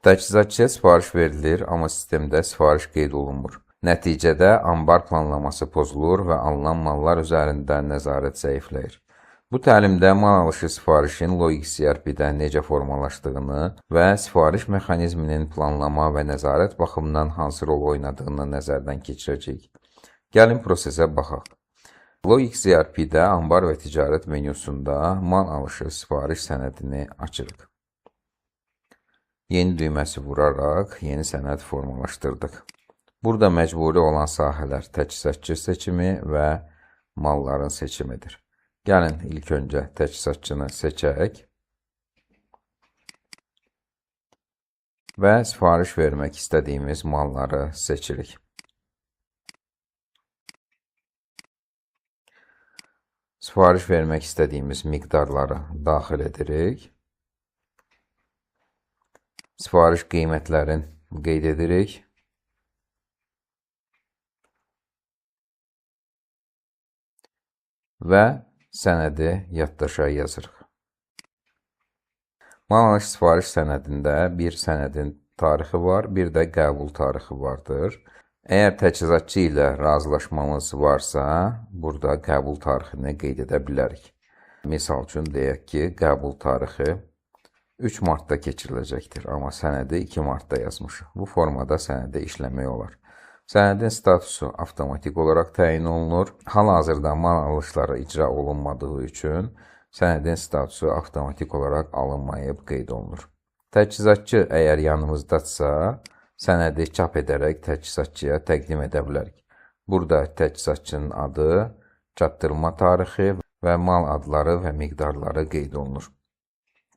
Təchizatçıya sifariş verilir, amma sistemdə sifariş qeyd olunmur. Nəticədə anbar planlaması pozulur və alınan mallar üzərində nəzarət zəifləyir. Bu təlimdə mal alışı sifarişin logik CRP-də necə formalaşdığını və sifariş mexanizminin planlama və nəzarət baxımından hansı rol oynadığını nəzərdən keçirəcəyik. Gəlin prosesə baxaq. Logik CRP-də anbar və ticarət menüsunda mal alışı sifariş sənədini açırıq. Yeni düyməsi vuraraq yeni sənəd formalaşdırdıq. Burada məcburi olan sahələr təchizatçı seçimi və malların seçimidir. Gəlin ilk öncə təchizatçını seçək və sifariş vermək istədiyimiz malları seçirik. Sifariş vermək istədiyimiz miqdarları daxil edirik. Sifariş qiymətlərini qeyd edirik. Və sənədi yaddaşa yazırıq. Mal alış sifariş sənədində bir sənədin tarixi var, bir də qəbul tarixi vardır. Əgər təchizatçı ilə razılaşmamız varsa, burada qəbul tarixini qeyd edə bilərik. Misal üçün deyək ki, qəbul tarixi 3 martda keçiriləcəkdir, amma sənədi 2 martda yazmışıq. Bu formada sənədi işləmək olar. Sənədin statusu avtomatik olaraq təyin olunur. Hal-hazırda mal alışları icra olunmadığı üçün sənədin statusu avtomatik olaraq alınmayıb qeyd olunur. Təchizatçı əgər yanımızdadsa, sənədi çap edərək təchizatçıya təqdim edə bilərik. Burada təchizatçının adı, çatdırma tarixi və mal adları və miqdarları qeyd olunur.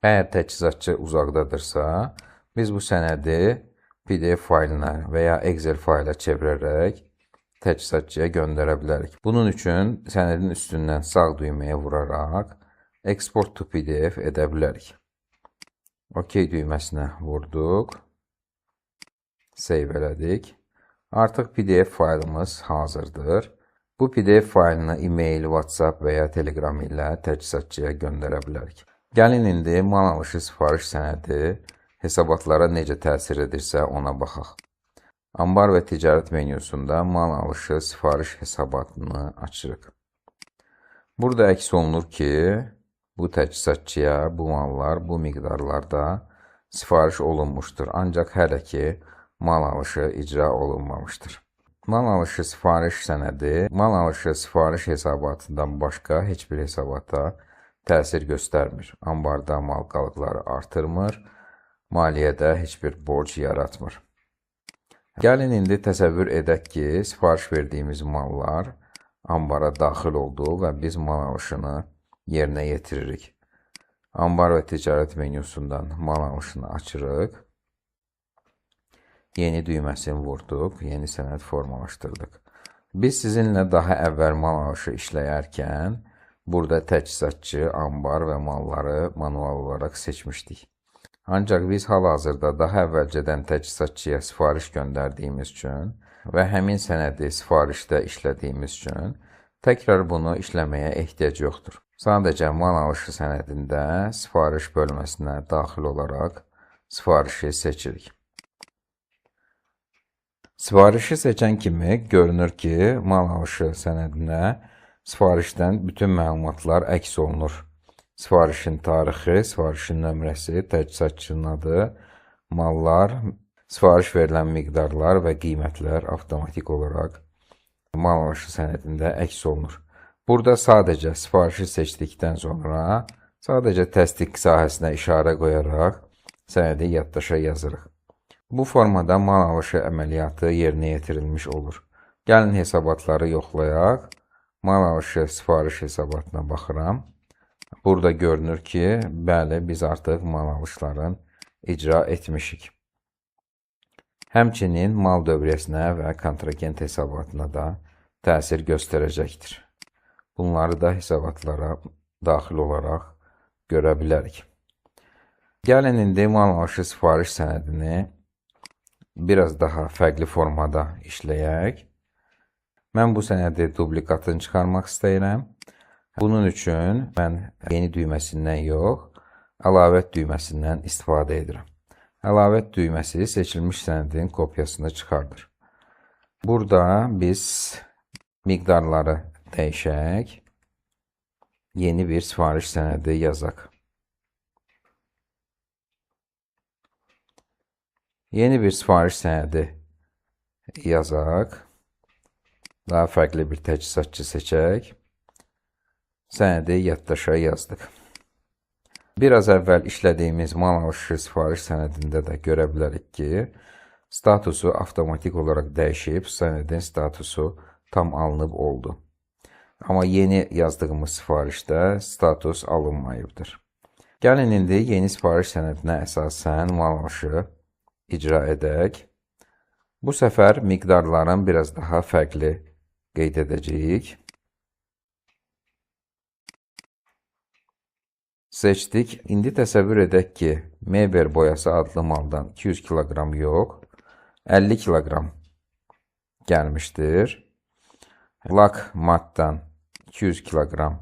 Əgər təchizatçı uzaqdadırsa, biz bu sənədi PDF faylinə və ya Excel fayla çevirərək təchizatçıya göndərə bilərik. Bunun üçün sənədin üstündən sağ düyməyə vuraraq Export to PDF edə bilərik. OK düyməsinə vurduq. Save elədik. Artıq PDF faylımız hazırdır. Bu PDF faylını e-mail, WhatsApp və ya Telegram ilə təchizatçıya göndərə bilərik. Gəlin indi mal alışı sifariş sənədi hesabatlara necə təsir edirsə ona baxaq. Anbar və ticarət menüsunda mal alışı sifariş hesabatını açırıq. Burada əks olunur ki, bu təchizatçıya bu mallar bu miqdarlarda sifariş olunmuşdur. Ancaq hələ ki, mal alışı icra olunmamışdır. Mal alışı sifariş sənədi, mal alışı sifariş hesabatından başqa heç bir hesabata təsir göstərmir. Anbarda mal qalıqları artırmır, maliyyədə heç bir borc yaratmır. Gəlin indi təsəvvür edək ki, sifariş verdiyimiz mallar anbara daxil oldu və biz mal alışını yerinə yetiririk. Anbar və ticarət menüsündən mal alışını açırıq. Yeni düyməsini vurduq, yeni sənəd formalaşdırdıq. Biz sizinlə daha əvvəl mal alışı işləyərkən, burada təchizatçı, anbar və malları manual olaraq seçmişdik. Ancaq biz hal-hazırda daha əvvəlcədən təchizatçıya sifariş göndərdiyimiz üçün və həmin sənədi sifarişdə işlədiyimiz üçün təkrar bunu işləməyə ehtiyac yoxdur. Sadəcə mal alışı sənədində sifariş bölməsinə daxil olaraq sifarişi seçirik. Sifarişi seçən kimi görünür ki, mal alışı sənədinə sifarişdən bütün məlumatlar əks olunur. Sifarişin tarixi, sifarişin nömrəsi, təchizatçının adı, mallar, sifariş verilən miqdarlar və qiymətlər avtomatik olaraq mal alışı sənədində əks olunur. Burada sadəcə sifarişi seçdikdən sonra sadəcə təsdiq sahəsinə işarə qoyaraq sənədi yaddaşa yazırıq. Bu formada mal alışı əməliyyatı yerinə yetirilmiş olur. Gəlin hesabatları yoxlayaq. Mal alışı sifariş hesabatına baxıram. Burada görünür ki, bəli, biz artıq mal alışların icra etmişik. Həmçinin mal dövriyyəsinə və kontragent hesabatına da təsir göstərəcəkdir. Bunları da hesabatlara daxil olaraq görə bilərik. Gəlin indi mal alışı sifariş sənədini biraz daha fərqli formada işləyək. Mən bu sənədi dublikatını çıxarmaq istəyirəm. Bunun üçün mən yeni düyməsindən yox, əlavət düyməsindən istifadə edirəm. Əlavə düyməsi seçilmiş sənədin kopyasını çıxardır. Burada biz miqdarları dəyişək. Yeni bir sifariş sənədi yazaq. Yeni bir sifariş sənədi yazaq. Daha fərqli bir təchizatçı seçək. Sənədi yaddaşa yazdıq. Biraz əvvəl işlədiyimiz mal alışı sifariş sənədində də görə bilərik ki, statusu avtomatik olaraq dəyişib, sənədin statusu tam alınıb oldu. Amma yeni yazdığımız sifarişdə status alınmayıbdır. Gəlin indi yeni sifariş sənədinə əsasən mal alışı icra edək. Bu səfər miqdarların biraz daha fərqli qeyd edəcəyik. Seçdik. İndi təsəvvür edək ki, Meber boyası adlı maldan 200 kiloqram yox, 50 kiloqram gəlmişdir. Lak matdan 200 kiloqram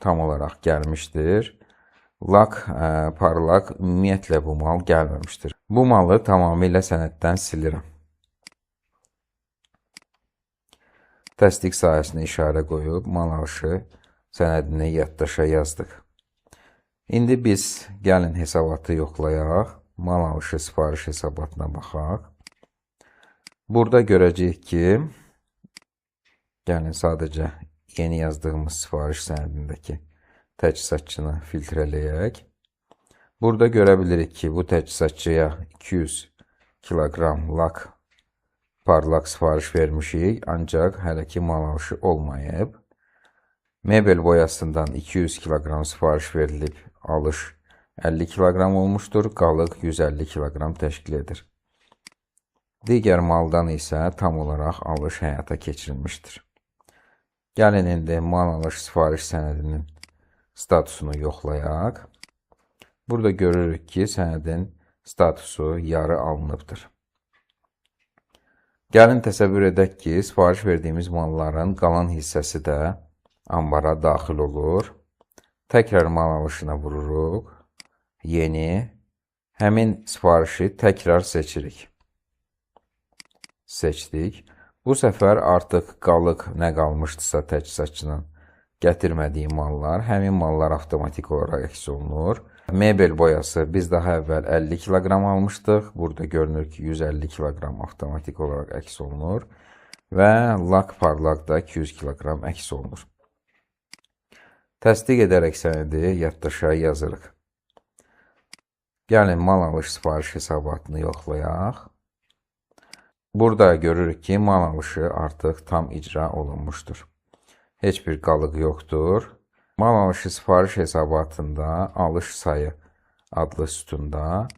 tam olaraq gəlmişdir. Lak, parlak ümumiyyətlə bu mal gəlməmişdir. Bu malı tamamilə sənəddən silirəm. Təsdiq sahəsinə işarə qoyub mal alışı sənədini yaddaşa yazdıq. İndi biz gəlin hesabatı yoxlayaq. Mal alışı sifariş hesabatına baxaq. Burada görəcəyik ki, gəlin sadəcə yeni yazdığımız sifariş sənədindəki təchizatçını filtrələyək. Burada görə bilirik ki, bu təchizatçıya 200 kiloqram lak parlak sifariş vermişik, ancaq hələ ki mal alışı olmayıb. Mebel boyasından 200 kiloqram sifariş verilib, alış 50 kiloqram olmuşdur, qalıq 150 kiloqram təşkil edir. Digər maldan isə tam olaraq alış həyata keçirilmişdir. Gəlin indi mal alış sifariş sənədinin statusunu yoxlayaq. Burada görürük ki, sənədin statusu yarı alınıbdır. Gəlin təsəvvür edək ki, sifariş verdiyimiz malların qalan hissəsi də ambara daxil olur. Təkrar mal alışına vururuq. Yeni. Həmin sifarişi təkrar seçirik. Seçdik. Bu səfər artıq qalıq nə qalmışdısa təchizatçının gətirmədiyi mallar, həmin mallar avtomatik olaraq əks olunur. Mebel boyası biz daha əvvəl 50 kiloqram almışdıq. Burada görünür ki, 150 kiloqram avtomatik olaraq əks olunur. Və lak parlak da 200 kiloqram əks olunur. Təsdiq edərək sənədi yaddaşa yazırıq. Gəlin mal alış sifariş hesabatını yoxlayaq. Burada görürük ki, mal alışı artıq tam icra olunmuşdur. Heç bir qalıq yoxdur. Mal alışı sifariş hesabatında alış sayı adlı sütunda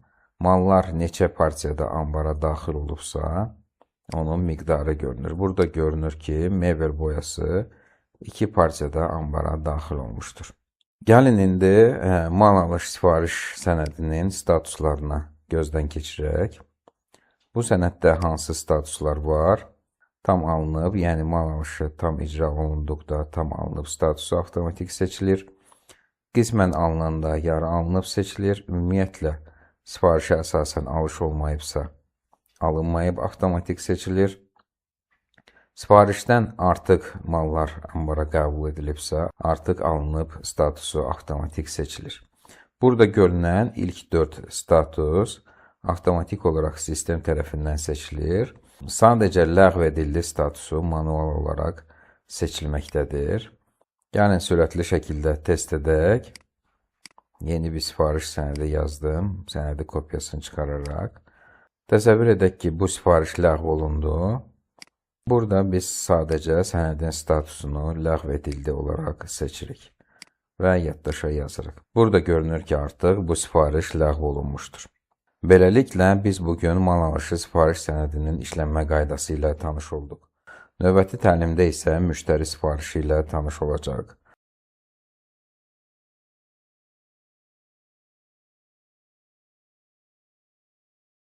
mallar neçə partiyada ambara daxil olubsa, onun miqdarı görünür. Burada görünür ki, Meber boyası 2 partiyada ambara daxil olmuşdur. Gəlin indi mal alış sifariş sənədinin statuslarına gözdən keçirək. Bu sənəddə hansı statuslar var? Tam alınıb, yəni mal alışı tam icra olunduqda tam alınıb statusu avtomatik seçilir. Qismən alınanda yarı alınıb seçilir. Ümumiyyətlə, sifarişə əsasən alış olmayıbsa, alınmayıb avtomatik seçilir. Sifarişdən artıq mallar ambara qəbul edilibsə, artıq alınıb statusu avtomatik seçilir. Burada görünən ilk 4 status avtomatik olaraq sistem tərəfindən seçilir. Sadəcə ləğv edildi statusu manual olaraq seçilməkdədir. Gəlin sürətli şəkildə test edək. Yeni bir sifariş sənədi yazdım. Sənədi kopyasını çıxararaq. Təsəvvür edək ki, bu sifariş ləğv olundu. Burada biz sadəcə sənədin statusunu ləğv edildi olaraq seçirik və yaddaşa yazırıq. Burada görünür ki, artıq bu sifariş ləğv olunmuşdur. Beləliklə, biz bugün mal alışı sifariş sənədinin işlənmə qaydası ilə tanış olduq. Növbəti təlimdə isə müştəri sifarişi ilə tanış olacaq.